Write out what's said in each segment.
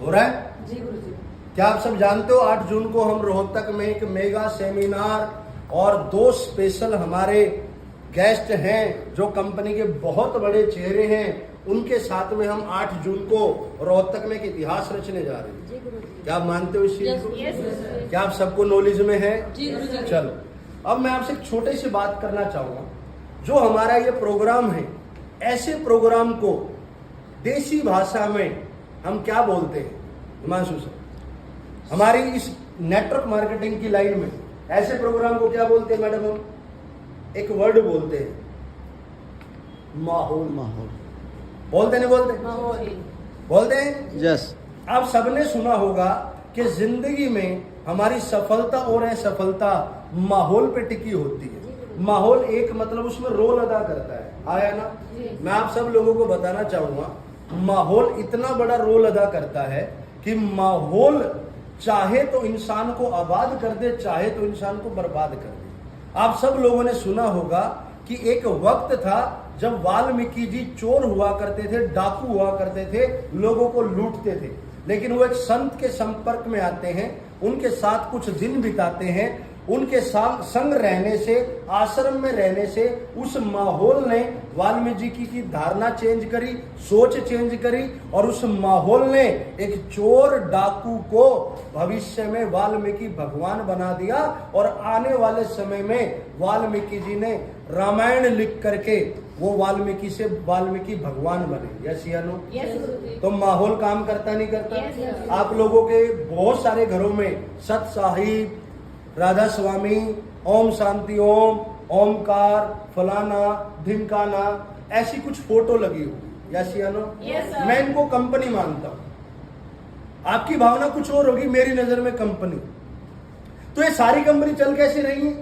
हो रहा है जी गुरुजी। क्या आप सब जानते हो 8 जून को हम रोहतक में एक मेगा सेमिनार और 2 स्पेशल हमारे गेस्ट हैं जो कंपनी के बहुत बड़े चेहरे हैं, उनके साथ में हम 8 जून को रोहतक में एक इतिहास रचने जा रहे हैं। जी गुरुजी। क्या आप मानते हो इस चीज को? यस गुरुजी। क्या आप सबको नॉलेज में है? जी गुरुजी। चलो अब मैं आपसे एक छोटी सी बात करना चाहूंगा। जो हमारा ये प्रोग्राम है, ऐसे प्रोग्राम को देसी भाषा में हम क्या बोलते हैं हिमांशु सर? हमारी इस नेटवर्क मार्केटिंग की लाइन में ऐसे प्रोग्राम को क्या बोलते हैं मैडम? हम एक वर्ड बोलते हैं, माहौल। माहौल बोलते नहीं बोलते? माहौल। बोलते हैं। यस। आप सबने सुना होगा कि जिंदगी में हमारी सफलता और असफलता माहौल पे टिकी होती है। माहौल एक मतलब उसमें रोल अदा करता है, आया ना? मैं आप सब लोगों को बताना चाहूंगा, माहौल इतना बड़ा रोल अदा करता है कि माहौल चाहे तो इंसान को आबाद कर दे, चाहे तो इंसान को बर्बाद कर दे। आप सब लोगों ने सुना होगा कि एक वक्त था जब वाल्मीकि जी चोर हुआ करते थे, डाकू हुआ करते थे, लोगों को लूटते थे, लेकिन वो एक संत के संपर्क में आते हैं, उनके साथ कुछ दिन बिताते हैं, उनके साथ संग रहने से, आश्रम में रहने से उस माहौल ने वाल्मीकि की धारणा चेंज करी, सोच चेंज करी, और उस माहौल ने एक चोर डाकू को भविष्य में वाल्मीकि भगवान बना दिया। और आने वाले समय में वाल्मीकि जी ने रामायण लिख करके वो वाल्मीकि से वाल्मीकि भगवान बने। यस या नो? तो माहौल काम करता नहीं करता? आप लोगों के बहुत सारे घरों में सत साहिब, राधा स्वामी, ओम शांति ओम, ओमकार, फलाना ढिमकाना, ऐसी कुछ फोटो लगी हुई। यस या नो? मैं इनको कंपनी मानता हूं। आपकी भावना कुछ और होगी, मेरी नजर में कंपनी। तो ये सारी कंपनी चल कैसे रही है?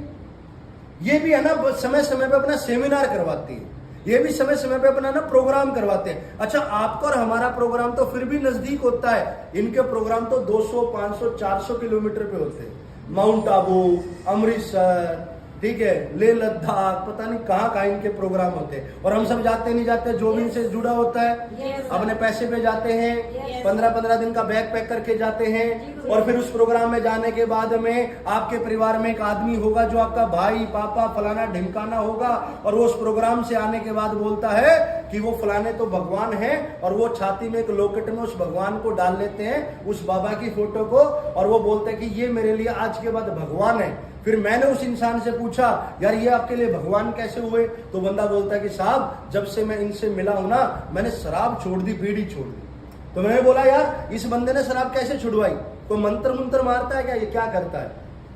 ये भी है ना समय समय पे अपना सेमिनार करवाती है, ये भी समय समय पे अपना ना प्रोग्राम करवाते हैं। अच्छा, आपका और हमारा प्रोग्राम तो फिर भी नजदीक होता है, इनके प्रोग्राम तो 200, 500, 400 किलोमीटर पे होते हैं। माउंट आबू, अमृतसर, ठीक है, लेह लद्दाख, पता नहीं कहाँ कहाँ इनके प्रोग्राम होते हैं। और हम सब जाते नहीं जाते, जो भी इनसे जुड़ा होता है अपने पैसे पे जाते हैं, 15-15 दिन का बैग पैक करके जाते हैं। और फिर उस प्रोग्राम में जाने के बाद में आपके परिवार में एक आदमी होगा जो आपका भाई, पापा, फलाना ढिमकाना होगा, और वो उस प्रोग्राम से आने के बाद बोलता है कि वो फलाने तो भगवान है, और वो छाती में एक लॉकेट में उस भगवान को डाल लेते हैं, उस बाबा की फोटो को, और वो बोलते हैं कि ये मेरे लिए आज के बाद भगवान है। फिर मैंने उस इंसान से पूछा, यार ये आपके लिए भगवान कैसे हुए? तो बंदा बोलता है कि साहब जब से मैं इनसे मिला हूं ना, मैंने शराब छोड़ दी, बीड़ी छोड़ दी। तो मैंने बोला यार इस बंदे ने शराब कैसे छुड़वाई? कोई मंत्र मंत्र मारता है क्या? ये क्या करता है?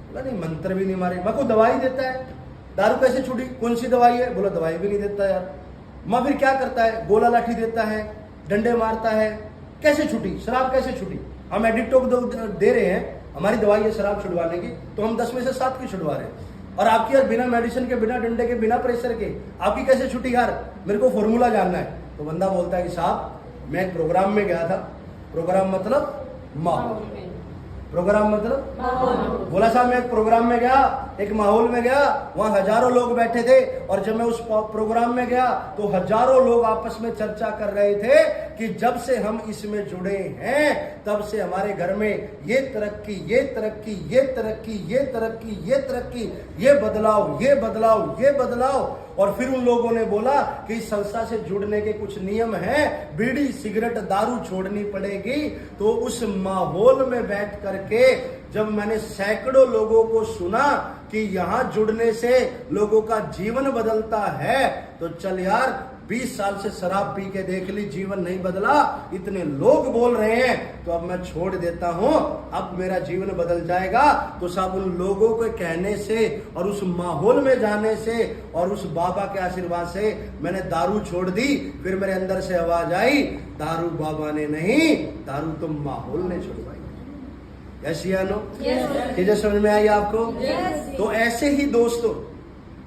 बोला नहीं, मंत्र भी नहीं मारे। मैं को दवाई देता है। दारू कैसे छुड़ी? कौन सी दवाई है? बोला दवाई भी नहीं देता यार। मैं फिर क्या करता है? गोला लाठी देता है, डंडे मारता है। कैसे छुटी शराब? कैसे छुटी? हम एडिक्टो दे रहे हैं, हमारी दवाई है शराब छुड़वाने की, तो हम 10 में से 7 की छुड़वा रहे हैं। और आपकी यार बिना मेडिसिन के, बिना डंडे के, बिना प्रेशर के आपकी कैसे छुटी यार? मेरे को फॉर्मूला जानना है। तो बंदा बोलता है कि साहब मैं एक प्रोग्राम में गया था। प्रोग्राम मतलब माहौल, प्रोग्राम मतलब माहौल। बोला साहब मैं एक प्रोग्राम में गया, एक माहौल में गया, वहां हजारों लोग बैठे थे, और जब मैं उस प्रोग्राम में गया तो हजारों लोग आपस में चर्चा कर रहे थे कि जब से हम इसमें जुड़े हैं तब से हमारे घर में ये तरक्की, ये तरक्की, ये तरक्की, ये तरक्की, ये तरक्की, ये बदलाव, ये बदलाव, ये बदलाव। और फिर उन लोगों ने बोला कि इस संस्था से जुड़ने के कुछ नियम हैं, बीड़ी, सिगरेट, दारू छोड़नी पड़ेगी। तो उस माहौल में बैठ करके जब मैंने सैकड़ों लोगों को सुना कि यहां जुड़ने से लोगों का जीवन बदलता है, तो चल यार 20 साल से शराब पी के देख ली, जीवन नहीं बदला, इतने लोग बोल रहे हैं, तो अब मैं छोड़ देता हूं, अब मेरा जीवन बदल जाएगा। तो सब उन लोगों के कहने से और उस माहौल में जाने से और उस बाबा के आशीर्वाद से मैंने दारू छोड़ दी। फिर मेरे अंदर से आवाज आई, दारू बाबा ने नहीं, दारू तो माहौल ने छुड़वाई। यस या नो? चीजें समझ में आई आपको? तो ऐसे ही दोस्तों,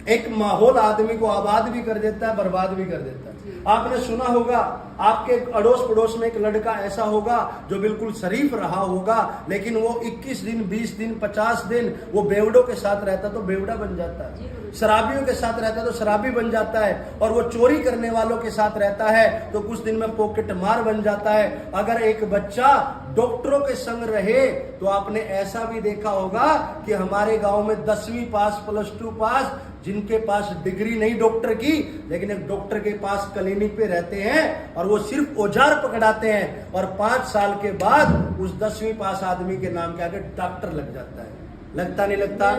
एक माहौल आदमी को आबाद भी कर देता है, बर्बाद भी कर देता है। आपने सुना होगा आपके अड़ोस पड़ोस में एक लड़का ऐसा होगा जो बिल्कुल शरीफ रहा होगा, लेकिन वो 21 दिन 20 दिन 50 दिन वो बेवड़ों के साथ रहता तो बेवड़ा बन जाता है, शराबियों के साथ रहता तो शराबी बन जाता है, और वो चोरी करने वालों के साथ रहता है तो कुछ दिन में पॉकेट मार बन जाता है। अगर एक बच्चा डॉक्टरों के संग रहे तो आपने ऐसा भी देखा होगा कि हमारे गांव में 10वीं पास +2 पास जिनके पास डिग्री नहीं डॉक्टर की, लेकिन एक डॉक्टर के पास क्लिनिक पे रहते हैं और वो सिर्फ औजार पकड़ाते हैं और 5 साल के बाद उस 10वीं पास आदमी के नाम के आगे डॉक्टर लग जाता है। लगता नहीं लगता?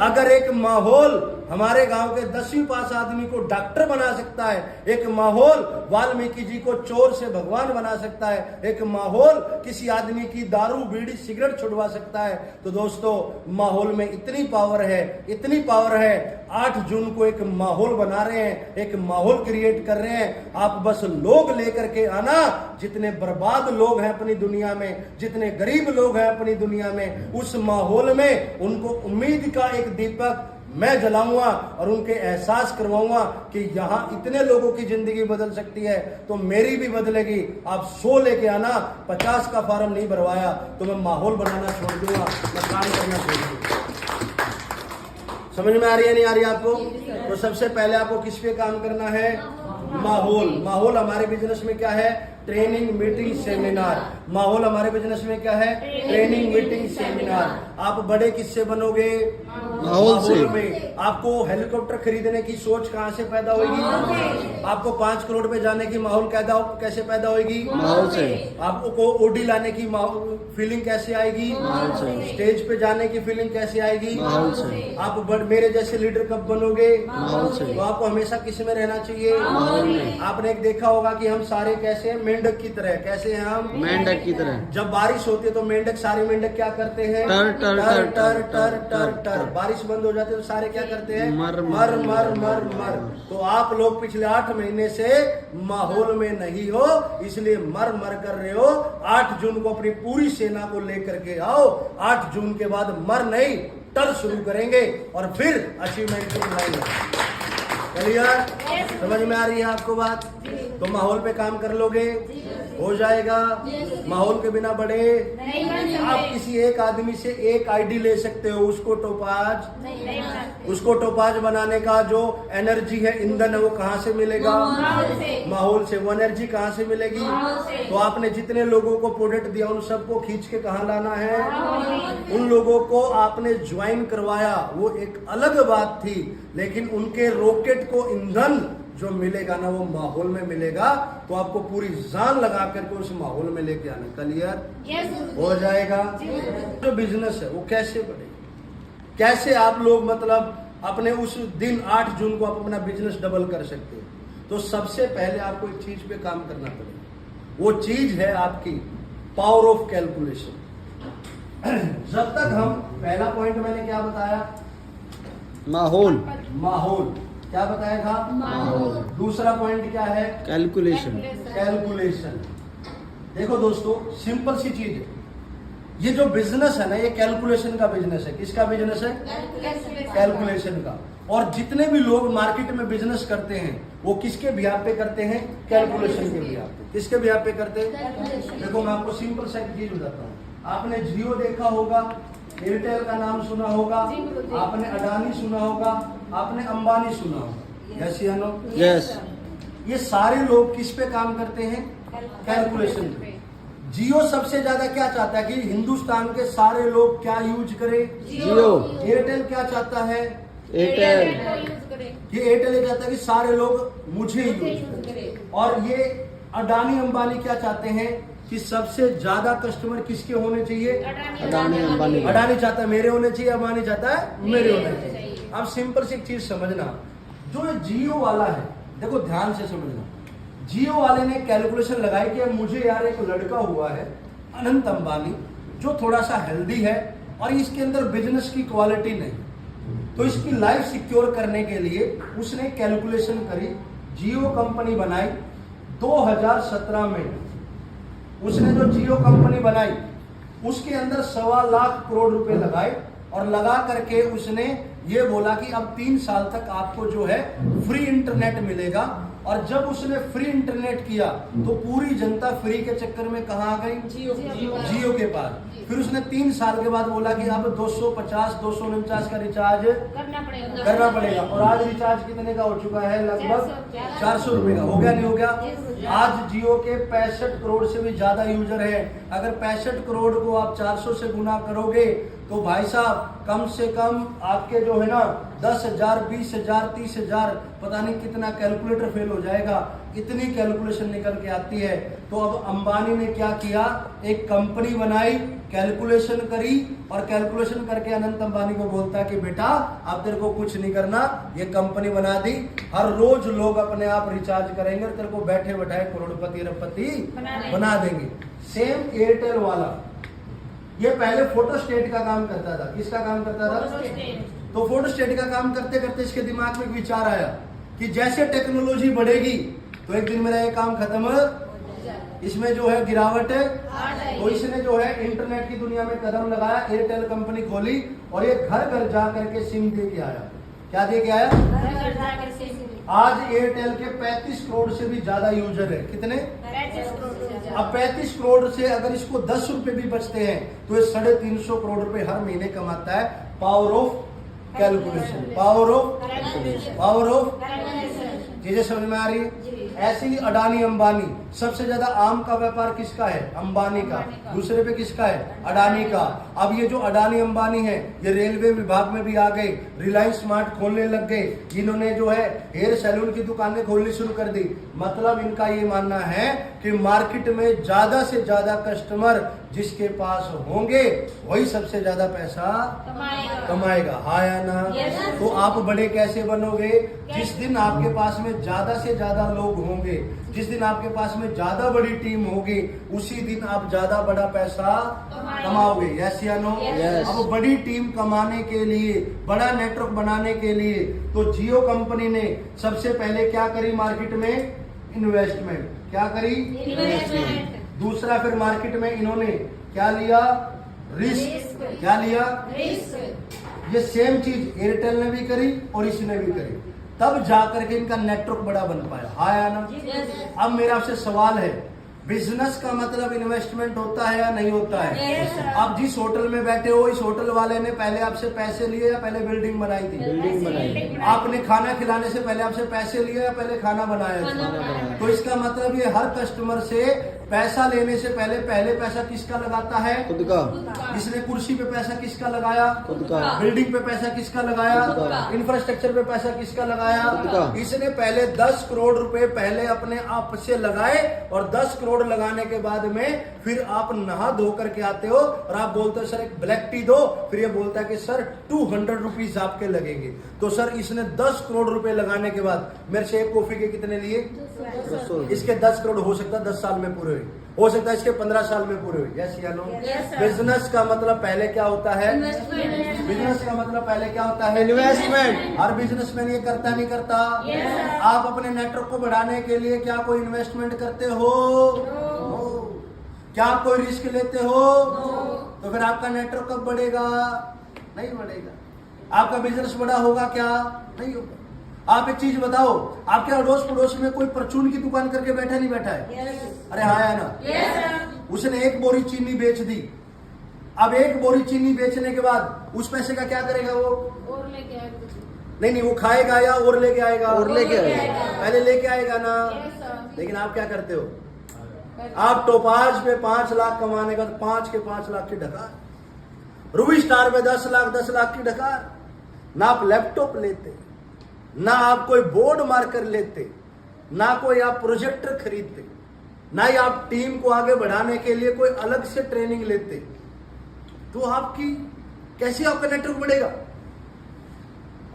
अगर एक माहौल हमारे गांव के 10वीं पास आदमी को डॉक्टर बना सकता है, एक माहौल वाल्मीकि जी को चोर से भगवान बना सकता है, एक माहौल किसी आदमी की दारू बीड़ी सिगरेट छुड़वा सकता है, तो दोस्तों माहौल में इतनी पावर है, इतनी पावर है। 8 जून को एक माहौल बना रहे हैं, एक माहौल क्रिएट कर रहे हैं। आप बस लोग लेकर के आना, जितने बर्बाद लोग हैं अपनी दुनिया में, जितने गरीब लोग हैं अपनी दुनिया में, उस माहौल में उनको उम्मीद का एक दीपक मैं जलाऊंगा और उनके एहसास करवाऊंगा कि यहाँ इतने लोगों की जिंदगी बदल सकती है तो मेरी भी बदलेगी। आप 100 लेके आना, 50 का फॉर्म नहीं भरवाया तो मैं माहौल बनाना छोड़ दूंगा, मैं काम करना छोड़ दूंगा। समझ में आ रही है नहीं आ रही आपको? तो सबसे पहले आपको किस पे काम करना है? माहौल। माहौल हमारे बिजनेस में क्या है? Training meeting seminar. माहौल हमारे बिजनेस में क्या है? Training meeting seminar. आप बड़े किससे बनोगे? माहौल में। आपको हेलीकॉप्टर खरीदने की सोच कहाँ से पैदा होगी? आपको 5 करोड़ पे जाने की माहौल कैसे पैदा होगी? माहौल से। आपको ओडी लाने की फीलिंग कैसे आएगी? माहौल से। स्टेज पे जाने की फीलिंग कैसे आएगी? माहौल से। आप मेरे जैसे लीडर कब बनोगे? माहौल से। तो आपको हमेशा किस में रहना चाहिए? माहौल में। आपने एक देखा होगा कि हम सारे कैसे हैं? मेंढक की तरह। कैसे हैं हम? मेंढक की तरह। जब बारिश होती है तो मेंढक, सारे मेंढक क्या करते हैं? टर टर टर टर टर टर टर। बारिश बंद हो जाती है तो सारे क्या करते हैं? मर मर मर मर मर। तो आप लोग पिछले 8 महीने से माहौल में नहीं हो, इसलिए मर मर कर रहे हो। 8 जून को अपनी पूरी सेना को लेकर के आओ। 8 जून के बाद मर नहीं टर शुरू करेंगे और फिर अचीवमेंट को बनाएंगे। क्लियर? समझ में आ रही है आपको बात? तो माहौल पे काम कर लोगे, हो जाएगा। माहौल के बिना बढ़े आप किसी एक आदमी से एक आईडी ले सकते हो, उसको टोपाज बनाने का जो एनर्जी है, ईंधन है, वो कहाँ से मिलेगा? माहौल से। वो एनर्जी कहाँ से मिलेगी? तो आपने जितने लोगों को प्रोडक्ट दिया उन सबको खींच के कहाँ लाना है? उन लोगों को आपने ज्वाइन करवाया, वो एक अलग बात थी, लेकिन उनके रॉकेट को ईंधन जो मिलेगा ना वो माहौल में मिलेगा। तो आपको पूरी जान लगा करके उस माहौल में लेके आना। क्लियर? हो जाएगा। जो बिजनेस है वो कैसे बढ़ेगा? कैसे आप लोग मतलब अपने उस दिन 8 जून को आप अपना बिजनेस डबल कर सकते हो? तो सबसे पहले आपको एक चीज पे काम करना पड़ेगा। वो चीज है आपकी पावर ऑफ कैलकुलेशन। जब तक हम, पहला पॉइंट मैंने क्या बताया? माहौल। माहौल क्या बताया था? माहौल। दूसरा पॉइंट क्या है? कैलकुलेशन। कैलकुलेशन। देखो दोस्तों, सिंपल सी चीज है, ये जो बिजनेस है ना, ये कैलकुलेशन का बिजनेस है। किसका बिजनेस है? कैलकुलेशन का। और जितने भी लोग मार्केट में बिजनेस करते हैं वो किसके बिहाफ पे करते हैं? कैलकुलेशन के बिहाफ पे। किसके बिहाफ पे करते हैं? देखो मैं आपको सिंपल सा एक चीज बताता हूँ। आपने जियो देखा होगा, एयरटेल का नाम सुना होगा, आपने अडानी सुना होगा, आपने अंबानी सुना होगा। यस या नो? यस। ये सारे लोग किस पे काम करते हैं? कैलकुलेशन पे। जियो सबसे ज्यादा क्या चाहता है कि हिंदुस्तान के सारे लोग क्या यूज करें? जियो। एयरटेल क्या चाहता है? एयरटेल। ये एयरटेल ये चाहता है कि सारे लोग मुझे यूज करें। और ये अडानी अंबानी क्या चाहते हैं कि सबसे ज्यादा कस्टमर किसके होने चाहिए? अडानी अंबानी। अडानी चाहता है मेरे होने चाहिए, अंबानी चाहता है मेरे होने चाहिए। अब सिंपल सी एक चीज समझना, जो जियो वाला है, देखो ध्यान से समझना, जियो वाले ने कैलकुलेशन लगाई कि मुझे यार एक लड़का हुआ है अनंत अंबानी जो थोड़ा सा हेल्दी है और इसके अंदर बिजनेस की क्वालिटी नहीं, तो इसकी लाइफ सिक्योर करने के लिए उसने कैलकुलेशन करी, जियो कंपनी बनाई। 2017 में उसने जो जियो कंपनी बनाई उसके अंदर 1.25 लाख करोड़ रुपए लगाए और लगा करके उसने ये बोला कि अब 3 साल तक आपको जो है फ्री इंटरनेट मिलेगा और जब उसने फ्री इंटरनेट किया तो पूरी जनता फ्री के चक्कर में कहाँ आ गई? जियो के पास। फिर उसने 3 साल के बाद बोला कि अब 250 249 का रिचार्ज करना पड़ेगा। और आज रिचार्ज कितने का हो चुका है? लगभग 400 रुपए का। हो गया नहीं हो गया? आज जियो के 65 करोड़ से भी ज्यादा यूजर है। अगर 65 करोड़ को आप 400 से गुना करोगे तो भाई साहब कम से कम आपके जो है ना 10,000 20,000 30,000 पता नहीं कितना कैलकुलेटर फेल हो जाएगा, इतनी कैलकुलेशन निकल के आती है। तो अब अंबानी ने क्या किया? एक कंपनी बनाई, कैलकुलेशन करी और कैलकुलेशन करके अनंत अंबानी को बोलता है कि बेटा अब तेरे को कुछ नहीं करना, ये कंपनी बना दी, हर रोज लोग अपने आप रिचार्ज करेंगे और तेरे को बैठे बैठाए करोड़पति अरबपति बना देंगे। सेम एयरटेल वाला, ये पहले फोटो स्टेट का काम करता था। किसका काम करता था? तो फोटो स्टेट का काम करते करते इसके दिमाग में एक विचार आया कि जैसे टेक्नोलॉजी बढ़ेगी तो एक दिन मेरा ये काम खत्म, इसमें जो है गिरावट है। तो इसने जो है इंटरनेट की दुनिया में कदम लगाया, एयरटेल कंपनी खोली और ये घर घर जा करके सिम दे के आया। क्या दे के आया? आज एयरटेल के 35 करोड़ से भी ज्यादा यूजर है। कितने? 35 करोड़। अब 35 करोड़ से अगर इसको 10 रुपए भी बचते हैं तो ये 350 करोड़ रुपए हर महीने कमाता है। Power of calculation, power of चीजें समझ में आ रही है? ऐसे ही अडानी अंबानी, सबसे ज्यादा आम का व्यापार किसका है? अंबानी का। दूसरे पे किसका है? अडानी का। अब ये जो अडानी अंबानी है ये रेलवे विभाग में भी आ गए, रिलायंस स्मार्ट खोलने लग गए, जिन्होंने जो है हेयर सैलून की दुकानें खोलनी शुरू कर दी। मतलब इनका ये मानना है कि मार्केट में ज्यादा से ज्यादा कस्टमर जिसके पास होंगे वही सबसे ज्यादा पैसा कमाएगा। हाँ या ना? तो आप बड़े कैसे बनोगे? जिस दिन आपके पास में ज्यादा से ज्यादा लोग होंगे, जिस दिन आपके पास में ज्यादा बड़ी टीम होगी, उसी दिन आप ज्यादा बड़ा पैसा कमाओगे। यस या नो? अब बड़ी टीम कमाने के लिए, बड़ा नेटवर्क बनाने के लिए तो जियो कंपनी ने सबसे पहले क्या करी? मार्केट में इन्वेस्टमेंट। क्या करी? इन्वेस्टमेंट। दूसरा फिर मार्केट में इन्होंने क्या लिया? रिस्क। क्या लिया? रिस्क। ये सेम चीज एयरटेल ने भी करी और इसने भी करी, तब जाकर के इनका नेटवर्क बड़ा बन पाया। हाँ या ना? अब मेरा आपसे सवाल है, बिजनेस का मतलब इन्वेस्टमेंट होता है या नहीं होता है? आप जिस होटल में बैठे हो, इस होटल वाले ने पहले आपसे पैसे लिए या पहले बिल्डिंग बनाई थी? बिल्डिंग बनाई। आपने खाना खिलाने से पहले आपसे पैसे लिए या पहले खाना बनाया था? तो इसका मतलब ये हर कस्टमर से पैसा लेने से पहले पैसा किसका लगाता है? खुद का। इसने कुर्सी पे पैसा किसका लगाया? खुद का। बिल्डिंग पे पैसा किसका लगाया? इंफ्रास्ट्रक्चर पे पैसा किसका लगाया? इसने पहले 10 करोड़ रुपए पहले अपने आप से लगाए और 10 करोड़ लगाने के बाद में फिर आप नहा धो करके आते हो और आप बोलते हो सर एक ब्लैक टी दो, फिर ये बोलता है कि सर 200 रुपीज आपके लगेंगे। तो सर इसने 10 करोड़ रुपए लगाने के बाद मेरे से एक कॉफी के कितने लिए? इसके 10 करोड़ हो सकता है 10 साल में पूरे हो सकता है इसके 15 साल में पूरे हुए। यस या नो? बिजनेस का मतलब पहले क्या होता है? बिजनेस का मतलब पहले क्या होता है? इन्वेस्टमेंट। हर बिजनेसमैन ये करता नहीं करता? आप अपने नेटवर्क को बढ़ाने के लिए क्या कोई इन्वेस्टमेंट करते हो? क्या आप कोई रिस्क लेते हो? तो फिर आपका नेटवर्क कब बढ़ेगा? नहीं बढ़ेगा। आपका बिजनेस बड़ा होगा क्या? नहीं होगा। आप एक चीज बताओ, आपके अड़ोस पड़ोस में कोई परचून की दुकान करके बैठा नहीं बैठा है? अरे हाँ या ना? उसने एक बोरी चीनी बेच दी। अब एक बोरी चीनी बेचने के बाद उस पैसे का क्या करेगा वो? और लेके आएगा। नहीं, वो खाएगा या और लेके आएगा? और लेके आएगा। पहले लेके आएगा ना? लेकिन आप क्या करते हो? आप टोपाज पे 5 लाख कमाने का 5 के 5 लाख की डकार, रूबी स्टार में 10 लाख की डकार। ना आप लैपटॉप लेते, ना आप कोई बोर्ड मार्कर लेते, ना कोई आप प्रोजेक्टर खरीदते, ना ही आप टीम को आगे बढ़ाने के लिए कोई अलग से ट्रेनिंग लेते, तो आपकी कैसे आपका नेटवर्क बढ़ेगा?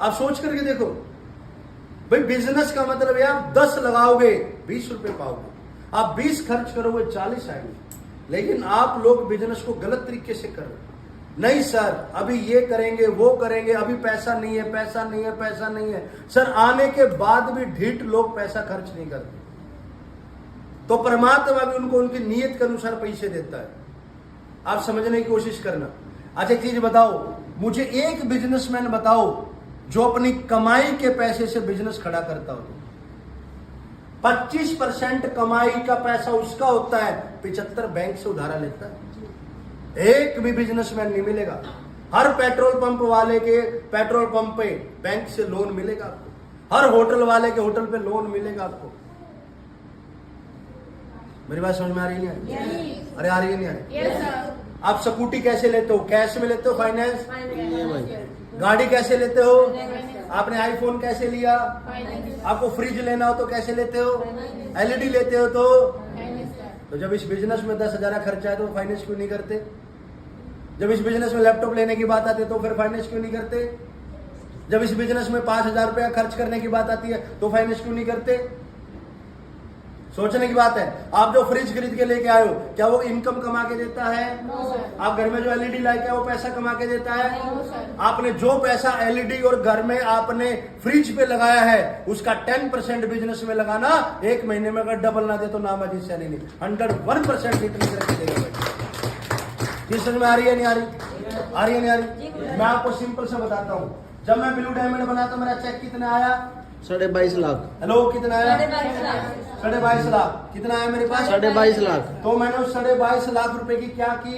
आप सोच करके देखो भाई। बिजनेस का मतलब है आप 10 लगाओगे 20 रुपए पाओगे, आप 20 खर्च करोगे 40 आएंगे। लेकिन आप लोग बिजनेस को गलत तरीके से कर रहे हो। नहीं सर अभी ये करेंगे वो करेंगे, अभी पैसा नहीं है, पैसा नहीं है, पैसा नहीं है। सर आने के बाद भी ढीठ लोग पैसा खर्च नहीं करते, तो परमात्मा भी उनको उनकी नीयत के अनुसार पैसे देता है। आप समझने की कोशिश करना। अच्छा एक चीज बताओ, मुझे एक बिजनेसमैन बताओ जो अपनी कमाई के पैसे से बिजनेस खड़ा करता हो। 25% कमाई का पैसा उसका होता है, 75 बैंक से उधारा लेता है। एक भी बिजनेसमैन नहीं मिलेगा। हर पेट्रोल पंप वाले के पेट्रोल पंप पे बैंक से लोन मिलेगा आपको, हर होटल वाले के होटल पे लोन मिलेगा आपको। मेरी बात समझ में आ रही है? अरे आ रही है नहीं आ रही? आप स्कूटी कैसे लेते हो? कैश में लेते हो, फाइनेंस? गाड़ी कैसे लेते हो? आपने आईफोन कैसे लिया? आपको फ्रिज लेना हो तो कैसे लेते हो? एलईडी लेते हो तो जब इस बिजनेस में 10,000 खर्चा है तो फाइनेंस क्यों नहीं करते? जब इस बिजनेस में लैपटॉप लेने की बात आती है तो फिर फाइनेंस क्यों नहीं करते? जब इस बिजनेस में 5,000 रुपया खर्च करने की बात आती है तो फाइनेंस क्यों नहीं करते? सोचने की बात है। आप जो फ्रिज खरीद के लेके आए हो, क्या वो इनकम कमा के देता है? आप घर में जो एलईडी लाए क्या वो पैसा कमा के देता है? आपने जो पैसा एलईडी और घर में आपने फ्रिज पे लगाया है उसका 10% बिजनेस में लगाना, एक महीने में अगर डबल ना दे तो नाम अजीत सैनी नहीं, 101% रिटर्न करके देगा। ये समझ में आ रही है नहीं आ रही? आ रही है नहीं आ रही? मैं आपको सिंपल से बताता हूँ। जब मैं ब्लू डायमंड बना तो मेरा चेक कितना आया? 22.5 लाख। हेलो, कितना आया? 22.5 लाख। कितना आया मेरे पास? 22.5 लाख। तो मैंने उस 22.5 लाख रुपए की क्या की?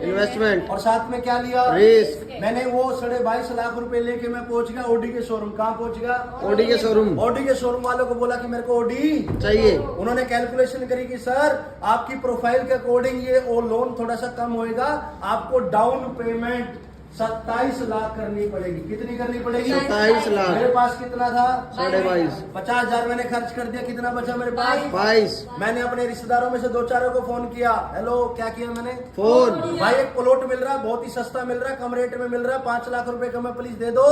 इन्वेस्टमेंट। और साथ में क्या लिया? रिस्क। मैंने वो 22.5 लाख रुपए लेके मैं पहुंच गया ओडी के शोरूम। कहाँ पहुंच गया? ओडी के शोरूम। ओडी के शोरूम वालों को बोला कि मेरे को ओडी चाहिए। उन्होंने कैलकुलेशन करी कि सर आपकी प्रोफाइल के अकॉर्डिंग ये वो लोन थोड़ा सा कम होएगा, आपको डाउन पेमेंट 27 लाख करनी पड़ेगी। कितनी करनी पड़ेगी? 27 लाख। मेरे पास कितना था? 22.5। 50,000 मैंने खर्च कर दिया। कितना बचा मेरे पास? 22। मैंने अपने रिश्तेदारों में से 2-4 को फोन किया। हेलो, क्या किया मैंने? फोन। भाई एक प्लॉट मिल रहा है, बहुत ही सस्ता मिल रहा है, कम रेट में मिल रहा है, 5 लाख रुपए का, मैं प्लीज दे दो।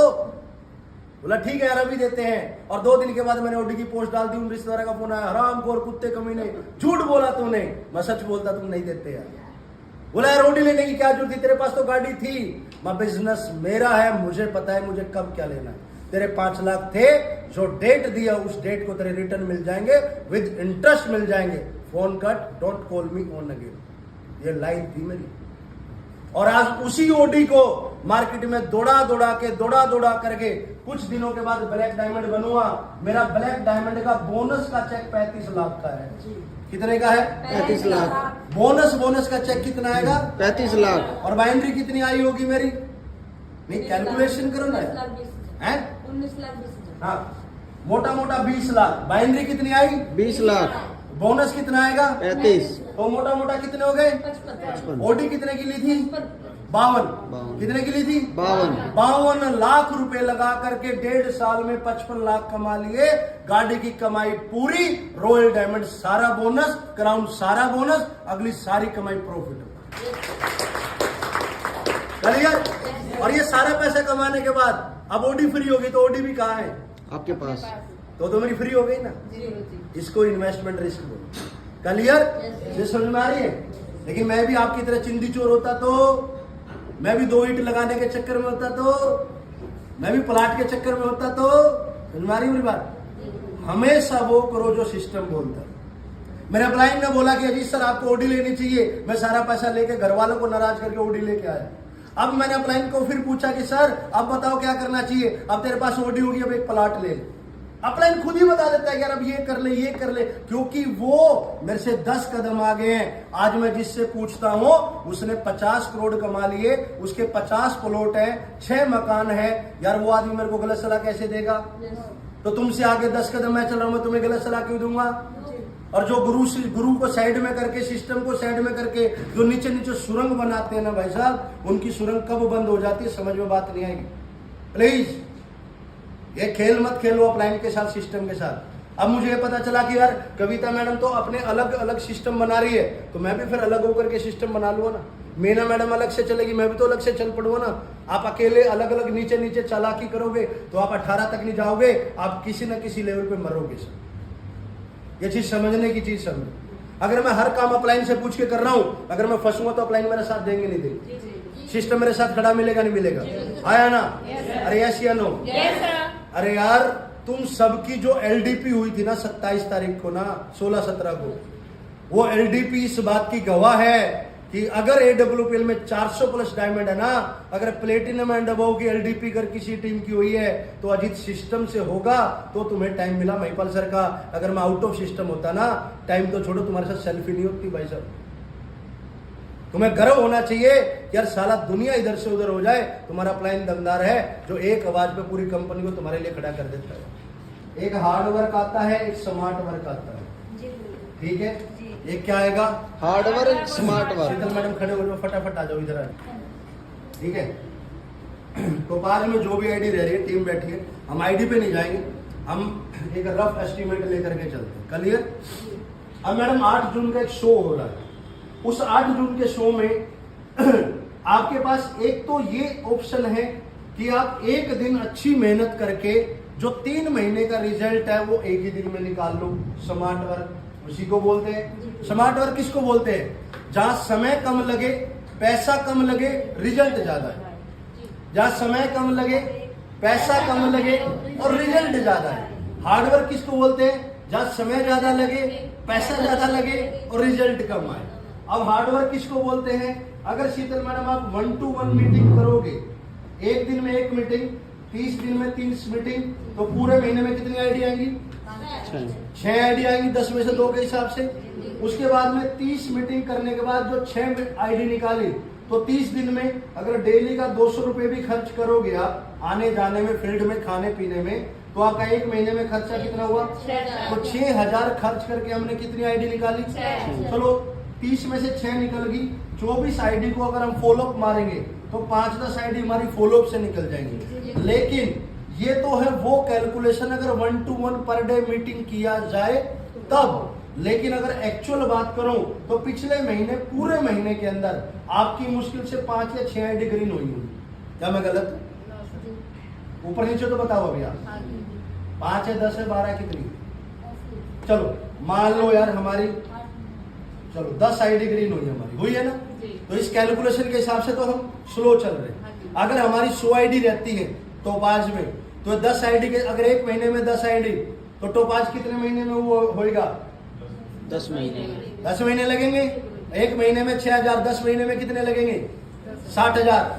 बोला ठीक है यार अभी देते हैं। और 2 दिन के बाद मैंने ओडी की पोस्ट डाल दी। उन रिश्तेदारों का फोन आया, हरामखोर कुत्ते कमीने, झूठ बोला तूने। मैं सच बोलता, तुम नहीं देते यार। बोला यार ओडी लेने की क्या जरूरत थी, तेरे पास तो गाड़ी थी। मैं बिजनेस मेरा है, मुझे पता है मुझे कब क्या लेना है। तेरे 5 लाख थे, जो डेट दिया उस डेट को तेरे रिटर्न मिल जाएंगे, विद इंटरेस्ट मिल जाएंगे। Phone cut, don't call me on again. ये लाइन थी मेरी। और आज उसी ओडी को मार्केट में दौड़ा करके कुछ दिनों के बाद ब्लैक डायमंड बनूंगा। मेरा ब्लैक डायमंड का बोनस का चेक 35 लाख का है। कितने का है? 35 लाख। बोनस का चेक कितना आएगा? 35 लाख। और बाइंड्री कितनी आई होगी मेरी? नहीं, कैलकुलेशन करो ना। हैं? 19 लाख। हाँ, मोटा 20 लाख। बाइंड्री कितनी आई? 20 लाख। बोनस कितना आएगा? 35। तो मोटा कितने हो गए? 55। ओडी कितने की ली थी? 52। कितने की ली थी? 52 लाख रुपए लगा करके 1.5 साल में 55 लाख कमा लिए। गाड़ी की कमाई पूरी, रॉयल डायमंड सारा बोनस, क्राउन सारा बोनस, अगली सारी कमाई प्रॉफिट। क्लियर? और ये सारा पैसा कमाने के बाद अब ओडी फ्री होगी तो ओडी भी कहाँ है? आपके पास। तो मेरी फ्री हो गई ना। इसको इन्वेस्टमेंट रिस्क बोलो। क्लियर? ये समझ में आ रही है? लेकिन मैं भी आपकी तरह चिंदी चोर होता तो, मैं भी 2 ईंट लगाने के चक्कर में होता तो, मैं भी प्लाट के चक्कर में होता तो, समझ में आ रही मेरी बात? हमेशा वो करो जो सिस्टम बोलता है। मेरे क्लाइंट ने बोला कि अजीत सर आपको ओडी लेनी चाहिए। मैं सारा पैसा लेके घर वालों को नाराज करके ओडी लेके आया। अब मैंने अपलाइन को फिर पूछा कि सर अब बताओ क्या करना चाहिए। अब तेरे पास ओडी होगी, अब एक प्लाट ले। अपलाइन खुद ही बता देता है यार अब ये कर ले, क्योंकि वो मेरे से 10 कदम आगे हैं। आज मैं जिससे पूछता हूं उसने 50 करोड़ कमा लिए, उसके 50 प्लॉट है, 6 मकान है। यार वो आदमी मेरे को गलत सलाह कैसे देगा? तो तुमसे आगे 10 कदम मैं चल रहा हूं, मैं तुम्हें गलत सलाह क्यों दूंगा? और जो गुरु को साइड में करके, सिस्टम को साइड में करके जो नीचे सुरंग बनाते हैं ना भाई साहब, उनकी सुरंग कब बंद हो जाती है समझ में बात नहीं आएगी। प्लीज ये खेल मत खेलो अपलाइन के साथ, सिस्टम के साथ। अब मुझे ये पता चला कि यार कविता मैडम तो अपने अलग अलग सिस्टम बना रही है, तो मैं भी फिर अलग होकर के सिस्टम बना लूंगा ना। मीना मैडम अलग से चलेगी, मैं भी तो अलग से चल पड़ूंगा ना। आप अकेले अलग अलग नीचे चालाकी करोगे तो आप 18 तक नहीं जाओगे, आप किसी न किसी लेवल पे मरोगे। सर ये चीज समझने की चीज समझो। अगर मैं हर काम अपलाइन से पूछ के कर रहा हूं, अगर मैं फंसूंगा तो अपलाइन मेरा साथ देंगे नहीं देंगे? सिस्टम मेरे साथ खड़ा मिलेगा नहीं मिलेगा? आया ना? अरे यस या नो? अरे यार तुम सबकी जो एलडीपी हुई थी ना 27 तारीख को ना, 16-17 को, वो एलडीपी इस बात की गवाह है कि अगर AWPL में 400 प्लस डायमंड है ना, अगर प्लेटिनम एंड अबव की LDP कर किसी टीम की हुई है तो अजीत सिस्टम से होगा, तो तुम्हें टाइम मिला महिपाल सर का। अगर मैं आउट ऑफ सिस्टम होता ना, टाइम तो छोड़ो, तुम्हारे साथ सेल्फी नहीं होती भाई साहब। तुम्हें गर्व होना चाहिए कि यार साला दुनिया इधर से उधर हो जाए, तुम्हारा प्लान दमदार है जो एक आवाज पे पूरी कंपनी को तुम्हारे लिए खड़ा कर देता है। एक हार्ड वर्क आता है, एक स्मार्ट वर्क आता है, ठीक है। ये क्या आएगा? Hard work, smart work. Sheetal madam खड़े हो जाओ, फटाफट आ जाओ इधर आ, ठीक है। तो बाद में जो भी आईडी रह रही है, टीम बैठी है, हम आईडी पे नहीं जाएंगे, हम एक रफ एस्टिमेट लेकर के चलते हैं। क्लियर? अब मैडम 8 जून का एक शो हो रहा है, उस 8 जून के शो में आपके पास एक तो ये ऑप्शन है कि आप एक दिन अच्छी मेहनत करके जो 3 महीने का रिजल्ट है वो एक ही दिन में निकाल लो। स्मार्ट वर्क उसी को बोलते हैं। स्मार्ट वर्क किसको बोलते हैं? जहां समय कम लगे, पैसा कम लगे, रिजल्ट ज्यादा है। जहां समय कम लगे, पैसा कम लगे और रिजल्ट ज्यादा है। हार्ड वर्क किसको बोलते हैं? जहां समय ज्यादा लगे, पैसा ज्यादा लगे और रिजल्ट कम आए। अब हार्ड वर्क किसको बोलते हैं? अगर शीतल मैडम आप 1-to-1 मीटिंग करोगे, एक दिन में 1 मीटिंग, 30 दिन में 30 मीटिंग, तो पूरे महीने में कितनी आईडी आएंगी? 6 आईडी आएंगी, 10 में से 2 के हिसाब से। उसके बाद में 30 मीटिंग करने के बाद जो 6 आईडी निकाली, तो 30 दिन में अगर डेली का 200 रुपए भी खर्च करोगे आप आने जाने में, फील्ड में, खाने पीने में, तो आपका एक महीने में खर्चा कितना हुआ? तो 6000 खर्च करके हमने कितनी आईडी निकाली? चलो 30 में से 6 निकल गई, 24 आईडी को अगर हम फॉलोअप मारेंगे तो 5-10 आईडी हमारी फॉलोअप से निकल जाएंगी। लेकिन ये तो है वो कैलकुलेशन अगर 1-to-1 पर डे मीटिंग किया जाए तब। लेकिन अगर एक्चुअल बात करूं तो पिछले महीने, पूरे महीने के अंदर आपकी मुश्किल से 5 या 6 आईडी ग्रीन हुई होगी। क्या मैं गलत? ऊपर नीचे तो बताओ अभी आप। 5 है, 10 है, 12 कितनी? चलो मान लो यार हमारी, चलो 10 आईडी ग्रीन हुई हमारी, हुई है ना? तो इस कैलकुलेशन के हिसाब से तो हम स्लो चल रहे हैं। अगर हमारी 100 आईडी रहती है टोपाज में, तो 10 आईडी के अगर एक महीने में 10 आईडी, तो टोपाज कितने महीने में वो होएगा? 10 महीने। 10 महीने लगेंगे। एक महीने में 6000, 10 महीने में कितने लगेंगे? 60000।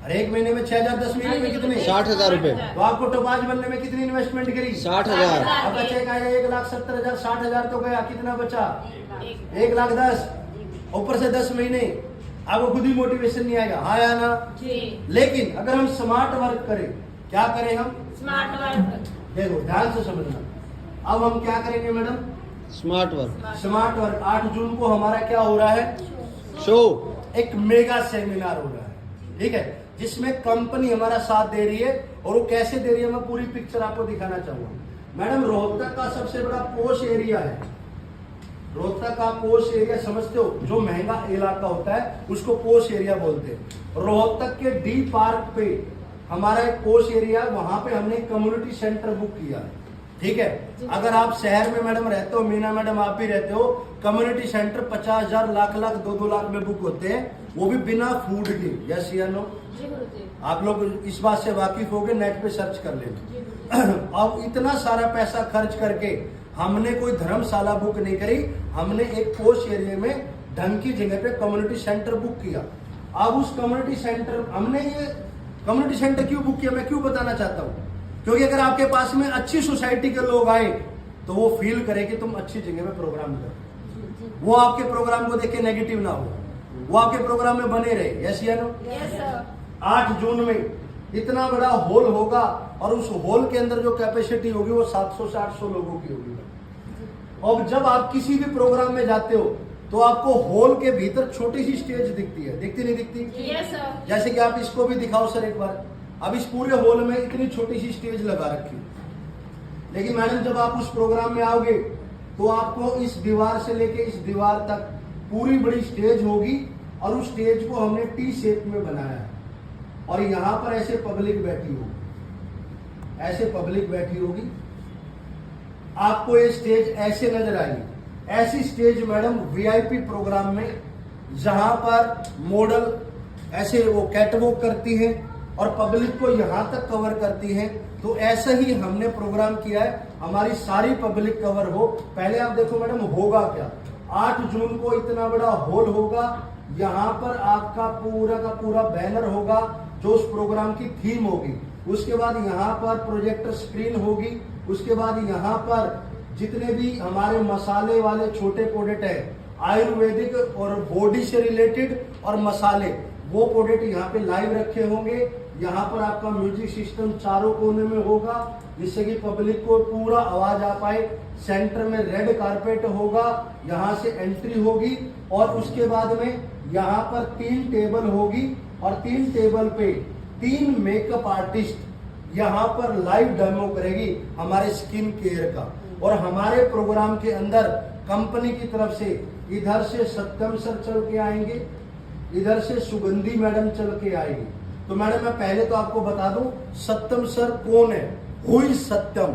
अरे एक महीने में 6000, 10 महीने में कितने? 60,000 रुपए। तो आपको टोपाज बनने में कितनी इन्वेस्टमेंट करी? 60,000। अब बचे का 1,70,000, 60,000 तो गया, कितना बचा? 1,10,000। ऊपर से 10 महीने, आपको खुद ही मोटिवेशन नहीं आएगा, हाँ या ना? लेकिन अगर हम स्मार्ट वर्क करें, क्या करें हम? Smart work. देखो ध्यान से समझना, अब हम क्या करेंगे madam? Smart work. Smart work 8 जून को हमारा क्या हो रहा है? शो। एक मेगा सेमिनार हो रहा है, ठीक है, जिसमें कंपनी हमारा साथ दे रही है। और वो कैसे दे रही है, मैं पूरी पिक्चर आपको दिखाना चाहूंगा। मैडम रोहतक का सबसे बड़ा पोश एरिया है। रोहतक का पोश एरिया समझते हो? जो महंगा इलाका होता है उसको पोश एरिया बोलते हैं। रोहतक के डी पार्क पे हमारा एक पोश एरिया, वहां पे हमने कम्युनिटी सेंटर बुक किया है, ठीक है। अगर आप शहर में मैडम रहते हो, मीना मैडम आप भी रहते हो, कम्युनिटी सेंटर 50,000, लाख 2-2 लाख में बुक होते हैं, वो भी बिना फूड के। यस या नो? आप लोग इस बात से वाकिफ हो गए, नेट पे सर्च कर लेना। अब इतना सारा पैसा खर्च करके हमने कोई धर्मशाला बुक नहीं करी, हमने एक पोश एरिया में ढंग की जगह पे कम्युनिटी सेंटर बुक किया। अब उस कम्युनिटी सेंटर, हमने ये कम्युनिटी सेंटर क्यों बुक किया, मैं क्यों बताना चाहता हूँ, क्योंकि अगर आपके पास में अच्छी सोसाइटी के लोग आए तो वो फील करे कि तुम अच्छी जगह पे प्रोग्राम करो, वो आपके प्रोग्राम को देख के नेगेटिव ना हो, वो आपके प्रोग्राम में बने रहे। यस या नो? 8 जून में इतना बड़ा हॉल होगा और उस हॉल के अंदर जो कैपेसिटी होगी वो 700 से 800 लोगों की होगी। और जब आप किसी भी प्रोग्राम में जाते हो तो आपको हॉल के भीतर छोटी सी स्टेज दिखती है, दिखती नहीं दिखती? Yes sir. जैसे कि आप इसको भी दिखाओ सर एक बार। अब इस पूरे हॉल में इतनी छोटी सी स्टेज लगा रखी, लेकिन मैडम जब आप उस प्रोग्राम में आओगे तो आपको इस दीवार से लेके इस दीवार तक पूरी बड़ी स्टेज होगी और उस स्टेज को हमने टी शेप में बनाया है। और यहां पर ऐसे पब्लिक बैठी होगी, ऐसे पब्लिक बैठी होगी, आपको ये स्टेज ऐसे नजर आएगी। ऐसी स्टेज मैडम वीआईपी प्रोग्राम में, जहां पर मॉडल ऐसे वो कैटवॉक करती है और पब्लिक को यहां तक कवर करती है, तो ऐसा ही हमने प्रोग्राम किया है, हमारी सारी पब्लिक कवर हो। पहले आप देखो मैडम होगा क्या, 8 जून को इतना बड़ा हॉल होगा, यहाँ पर आपका पूरा का पूरा बैनर होगा जो उस प्रोग्राम की थीम होगी। उसके बाद यहाँ पर प्रोजेक्टर स्क्रीन होगी। उसके बाद यहाँ पर जितने भी हमारे मसाले वाले छोटे प्रोडक्ट है, आयुर्वेदिक और बॉडी से रिलेटेड और मसाले, वो प्रोडक्ट यहाँ पे लाइव रखे होंगे। यहाँ पर आपका म्यूजिक सिस्टम चारों कोने में होगा जिससे कि पब्लिक को पूरा आवाज आ पाए। सेंटर में रेड कारपेट होगा, यहाँ से एंट्री होगी और उसके बाद में यहाँ पर 3 टेबल होगी और 3 टेबल पे 3 मेकअप आर्टिस्ट यहाँ पर लाइव डेमो करेगी हमारे स्किन केयर का। और हमारे प्रोग्राम के अंदर कंपनी की तरफ से इधर से सत्यम सर चल के आएंगे, इधर से सुगंधी मैडम चल के आएगी। तो मैडम मैं पहले तो आपको बता दूं सत्यम सर कौन है। हुई सत्यम,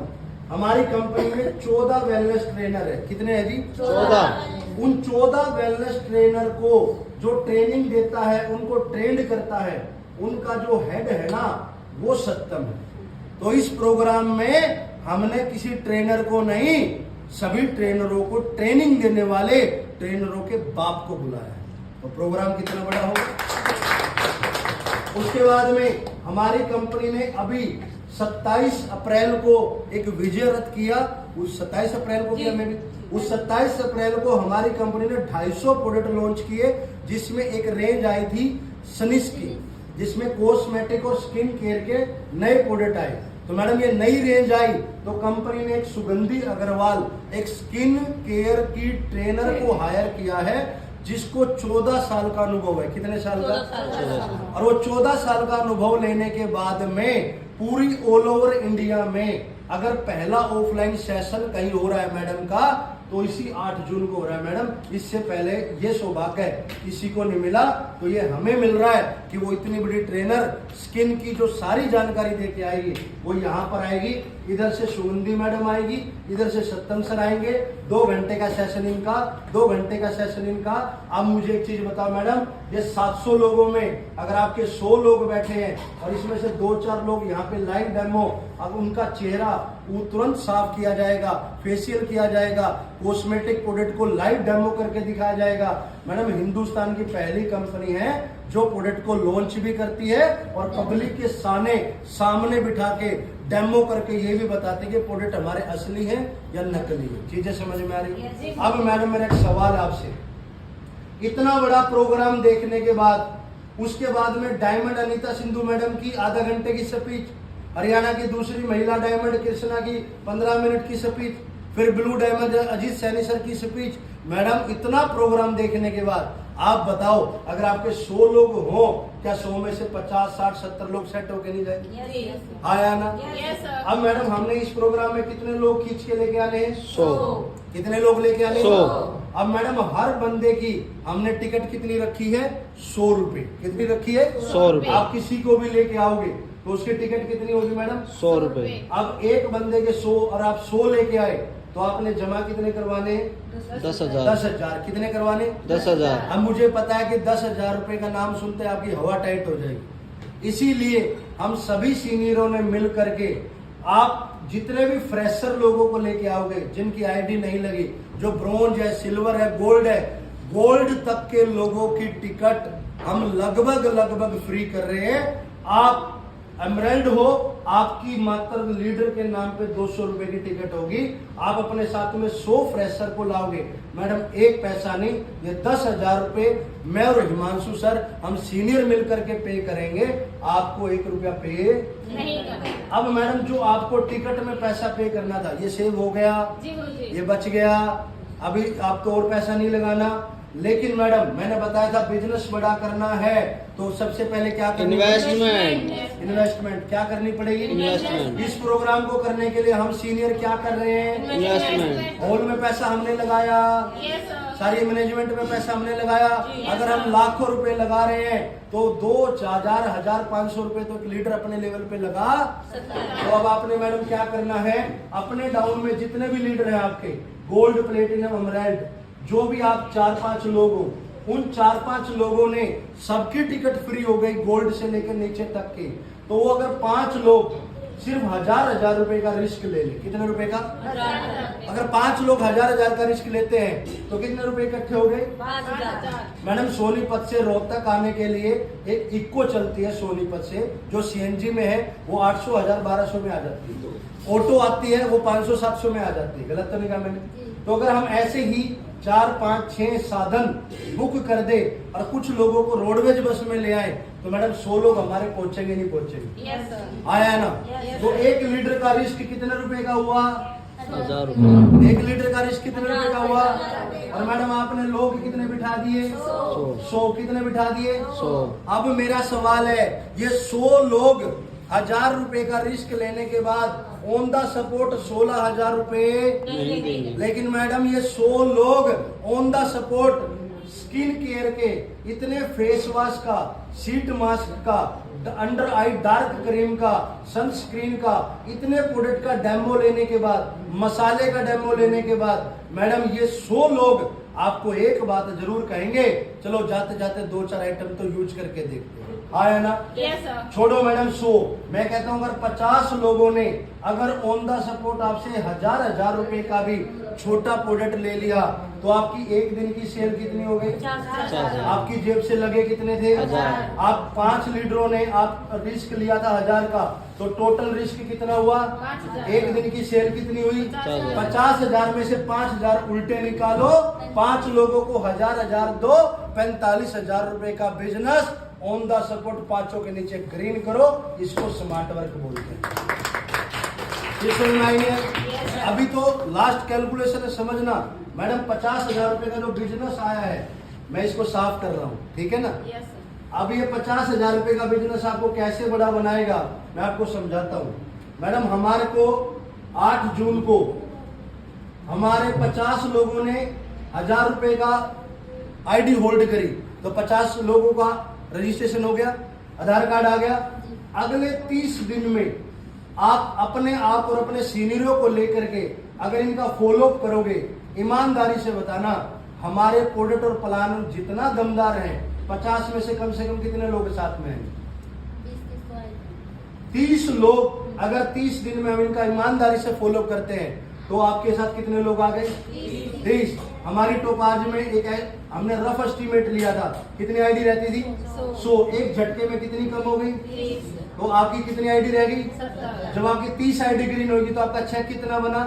हमारी कंपनी में 14 वेलनेस ट्रेनर है। कितने हैं जी? 14। उन 14 वेलनेस ट्रेनर को जो ट्रेनिंग देता है, उनको ट्रेंड करता है, उनका जो हेड है ना, वो सत्यम है। तो इस प्रोग्राम में हमने किसी ट्रेनर को नहीं, सभी ट्रेनरों को ट्रेनिंग देने वाले ट्रेनरों के बाप को बुलाया है। तो प्रोग्राम कितना बड़ा होगा। उसके बाद में हमारी कंपनी ने अभी 27 अप्रैल को एक विजय रथ किया। उस 27 अप्रैल को किया मैं भी, उस 27 अप्रैल को हमारी कंपनी ने 250 प्रोडक्ट लॉन्च किए, जिसमें एक रेंज आई थी सनिस की, जिसमें कॉस्मेटिक और स्किन केयर के नए प्रोडक्ट आए। तो मैडम ये नई रेंज आई तो कंपनी ने एक सुगंधी अग्रवाल, एक स्किन केयर की ट्रेनर को हायर किया है, जिसको 14 साल का अनुभव है। कितने साल का? और वो 14 साल का अनुभव लेने के बाद में पूरी ऑल ओवर इंडिया में अगर पहला ऑफलाइन सेशन कहीं हो रहा है मैडम का, तो इसी 8 जून को हो रहा है मैडम। इससे पहले ये सौभाग्य है किसी को नहीं मिला, तो ये हमें मिल रहा है कि वो इतनी बड़ी ट्रेनर स्किन की जो सारी जानकारी दे के आएगी वो यहाँ पर आएगी। इधर से सुगंधी मैडम आएगी, इधर से सत्यम सर आएंगे। 2 घंटे का सेशन इनका, 2 घंटे का सेशन इनका। अब मुझे एक चीज बताओ मैडम, ये 700 लोगों में अगर आपके 100 लोग बैठे हैं और इसमें से 2-4 लोग यहाँ पे लाइव डेमो, अब उनका चेहरा वो तुरंत साफ किया जाएगा, फेशियल किया जाएगा, कॉस्मेटिक प्रोडक्ट को लाइव डेमो करके दिखाया जाएगा। मैडम हिंदुस्तान की पहली कंपनी है जो प्रोडक्ट को लॉन्च भी करती है और पब्लिक के सामने बिठा के डेमो करके ये भी बताते हैं कि प्रोडक्ट हमारे असली है या नकली है। चीजें समझ में आ रही है? अब मैडम मेरा एक सवाल आपसे, इतना बड़ा प्रोग्राम देखने के बाद उसके बाद में डायमंड अनीता सिंधु मैडम की आधा घंटे की स्पीच, हरियाणा की दूसरी महिला डायमंड कृष्णा की 15 मिनट की स्पीच, फिर blue diamond Ajit Saini sir की स्पीच। मैडम इतना प्रोग्राम देखने के बाद आप बताओ, अगर आपके 100 लोग हो, क्या 100 में से 50, 60, 70 लोग सेट होके नहीं जाएंगे? आया ना? अब मैडम हमने इस प्रोग्राम में कितने लोग खींच के लेके आने हैं? 100। कितने लोग लेके आने? 100। अब मैडम हर बंदे की हमने टिकट कितनी रखी है? 100 रुपए। कितनी रखी है? 100 रुपए। आप किसी को भी लेके आओगे तो उसकी टिकट कितनी होगी मैडम? 100 रुपए। अब एक बंदे के 100 और आप 100 लेके आए तो आपने जमा कितने करवाने? 10,000। 10,000। कितने करवाने? 10,000। अब मुझे पता है कि 10,000 रुपए का नाम सुनते आपकी हवा टाइट हो जाएगी। इसीलिए हम सभी सीनियरों ने मिल करके, आप जितने भी फ्रेशर लोगों को लेके आओगे जिनकी आईडी नहीं लगी, जो ब्रॉन्ज है, सिल्वर है, गोल्ड है, गोल्ड तक के लोगों की टिकट हम लगभग फ्री कर रहे हैं। आप एमरल्ड हो, आपकी मात्र लीडर के नाम पे 200 रुपए की टिकट होगी। आप अपने साथ में 100 फ्रेशर को लाओगे मैडम, एक पैसा नहीं, ये 10,000 रुपए मैं और हिमांशु सर हम सीनियर मिलकर के पे करेंगे, आपको 1 रुपया पे नहीं करना। अब मैडम जो आपको टिकट में पैसा पे करना था ये सेव हो गया, ये बच गया, अभी आपको और पैसा नहीं लगाना। लेकिन मैडम मैंने बताया था बिजनेस बड़ा करना है तो सबसे पहले क्या करना? इन्वेस्टमेंट क्या करनी पड़ेगी? इन्वेस्टमेंट। इस प्रोग्राम को करने के लिए हम सीनियर क्या कर रहे हैं? इन्वेस्टमेंट। हॉल में पैसा हमने लगाया, सारी मैनेजमेंट में पैसा हमने लगाया। अगर हम लाखों रुपए लगा रहे हैं तो 2,000, 1,500 रुपए तो एक लीडर अपने लेवल पे लगा। तो अब आपने मैडम क्या करना है, अपने डाउन में जितने भी लीडर हैं आपके, गोल्ड, प्लेटिनम, एमराल्ड, जो भी आप 4-5 लोग हो, उन 4-5 लोगों ने सबकी टिकट फ्री हो गई, गोल्ड से लेकर नीचे तक की। तो वो अगर 5 लोग सिर्फ 1000 रुपए का रिस्क ले ले। कितने रुपए का? अगर 5 लोग 1000 का रिस्क लेते हैं तो कितने रुपए इकट्ठे हो गए? 5000। मैडम सोनीपत से रोहतक आने के लिए एक इक्को चलती है सोनीपत से, जो सीएनजी में है, वो 800, 1000, 1200 में आ जाती है। ऑटो आती है वो 500, 700 में आ जाती है। गलत तो नहीं कहा मैंने? तो अगर हम ऐसे ही 4, 5, 6 साधन बुक कर दे और कुछ लोगों को रोडवेज बस में ले आए तो मैडम 100 लोग हमारे पहुंचेंगे नहीं पहुंचेंगे? Yes sir. आया ना? Yes, तो 1 लीटर का रिस्क कितने रुपए का हुआ? 1000 रुपये। 1 लीटर का रिस्क कितने रुपए का हुआ? और मैडम आपने लोग कितने बिठा दिए? 100। कितने बिठा दिए? 100। अब मेरा सवाल है, ये 100 लोग 1000 रुपए का रिस्क लेने के बाद ऑन द सपोर्ट 16000 रुपए, नहीं देंगे। लेकिन मैडम ये 100 लोग on the support skin care के इतने फेस वॉश का, शीट मास्क का, अंडर आई डार्क क्रीम का, सनस्क्रीन का, इतने प्रोडक्ट का डेमो लेने के बाद, मसाले का डेमो लेने के बाद, मैडम ये 100 लोग आपको एक बात जरूर कहेंगे, चलो जाते जाते 2-4 आइटम तो यूज करके देखते हैं। हाँ है ना? Yes sir. छोड़ो मैडम 100, मैं कहता हूं अगर 50 लोगों ने अगर ऑन द सपोर्ट आपसे 1000 रुपए का भी छोटा प्रोडक्ट ले लिया तो आपकी एक दिन की सेल कितनी हो गई? 5000। आपकी जेब से लगे कितने थे? 1000। आप 5 लीडरों ने आप रिस्क लिया था 1000 का, तो टोटल रिस्क कितना हुआ? 5000। एक दिन की सेल कितनी हुई? 50,000। 50,000 में से 5000 उल्टे निकालो, 5 लोगों को 1000 दो, 45,000 रुपए का बिजनेस ऑन द सपोर्ट 5 के नीचे ग्रीन करो, इसको स्मार्ट वर्क बोलते हैं। ये समझ में आई है? अभी तो लास्ट कैलकुलेशन है, समझना मैडम 50,000 रुपए का जो बिजनेस आया है, मैं इसको साफ कर रहा हूँ, ठीक है ना? Yes sir. अब ये 50,000 रुपए का बिजनेस आपको कैसे बड़ा बनाएगा मैं आपको समझाता हूँ। मैडम हमारे को 8 जून को हमारे 50 लोगों ने 1000 रुपए का आईडी होल्ड करी, तो 50 लोगों का रजिस्ट्रेशन हो गया, आधार कार्ड आ गया। अगले 30 दिन में आप अपने आप और अपने सीनियरों को लेकर के अगर इनका फॉलोअप करोगे, ईमानदारी से बताना हमारे प्रोडक्ट और प्लान जितना दमदार है, 50 में से कम कितने लोग साथ में हैं? 30 लोग। अगर 30 दिन में हम इनका ईमानदारी से फॉलो करते हैं तो आपके साथ कितने लोग आ गए? 30। हमारी टोपाज में एक है, हमने रफ एस्टीमेट लिया था, कितनी आईडी रहती थी? 100। एक झटके में कितनी कम हो गई? तो आपकी कितनी आईडी रहेगी? 70। जब आपकी 30 आईडी ग्रीन होगी तो आपका चेक कितना बना?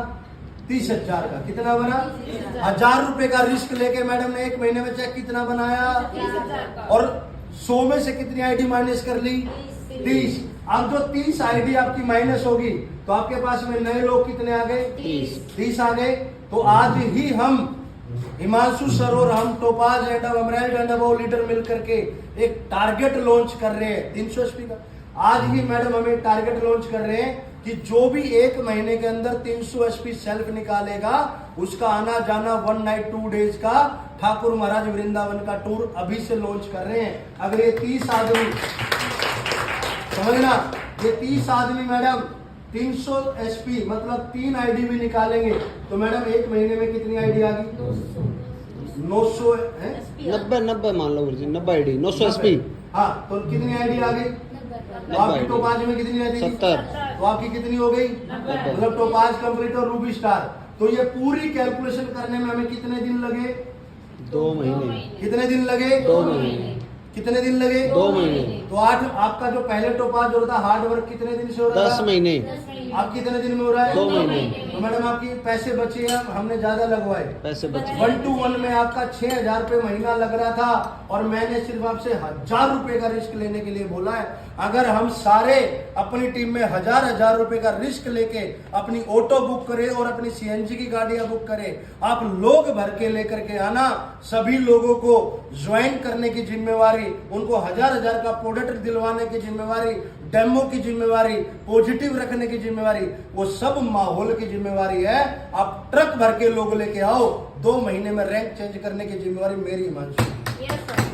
30,000 का। कितना बना? 1000 रुपए का रिस्क लेके मैडम ने एक महीने में चेक कितना बनाया? 30,000 का। और 100 में से कितनी आईडी माइनस कर ली? 30। अब जो 30 आईडी आपकी माइनस होगी तो आपके पास में नए लोग कितने आ गए? 30 आ गए। तो आज ही हम हिमांशु सर और हम topaz and emerald and above leader मिलकर के एक टारगेट लॉन्च कर रहे हैं 300 एसपी का। आज ही मैडम हम एक टारगेट लॉन्च कर रहे हैं कि जो भी एक महीने के अंदर 300 एसपी सेल्फ निकालेगा उसका आना जाना 1 नाइट 2 डेज का ठाकुर महाराज वृंदावन का टूर अभी से लॉन्च कर रहे हैं। अगर ये 30 आदमी, समझना, ये 30 आदमी मैडम 300 एसपी मतलब 3 आईडी भी निकालेंगे तो मैडम एक महीने में कितनी आईडी आ गई? 900 है? 90 मान लो गुरुजी, 90 आईडी, 900 एसपी। हाँ, तो कितनी आईडी आ गई? तो आपकी टोपाज में कितनी रहती थी? 70। तो आपकी कितनी हो गई? मतलब टोपाज कंप्लीट और रूबी स्टार। तो ये पूरी कैलकुलेशन करने में हमें कितने दिन लगे? 2 महीने। कितने दिन लगे? 2 महीने। कितने दिन लगे? 2 महीने। तो 8 आपका जो पहले टोपाज हो रहा था हार्ड वर्क कितने दिन से हो रहा था? 10 महीने। आप कितने दिन में हो रहा है? 2 महीने। तो मैडम आपकी पैसे बचे हैं, हमने ज्यादा लगवाए। पैसे बचे। 1-to-1 में आपका 6,000 रुपए महीना लग रहा था और मैंने सिर्फ आपसे 1000 रुपए का रिस्क लेने के लिए बोला है। अगर हम सारे अपनी टीम में 1000 रुपए का रिस्क लेके अपनी ऑटो बुक करें और अपनी सीएनजी की गाड़ियां बुक करें, आप लोग भर के लेकर के आना, सभी लोगों को ज्वाइन करने की जिम्मेवारी, उनको 1000 का प्रोडक्ट दिलवाने की जिम्मेवारी, डेमो की जिम्मेवारी, पॉजिटिव रखने की जिम्मेवारी, वो सब माहौल की जिम्मेवारी है। आप ट्रक भर के लोग लेके आओ, 2 महीने में रैंक चेंज करने की जिम्मेवारी मेरी हिमांशु। Yes sir.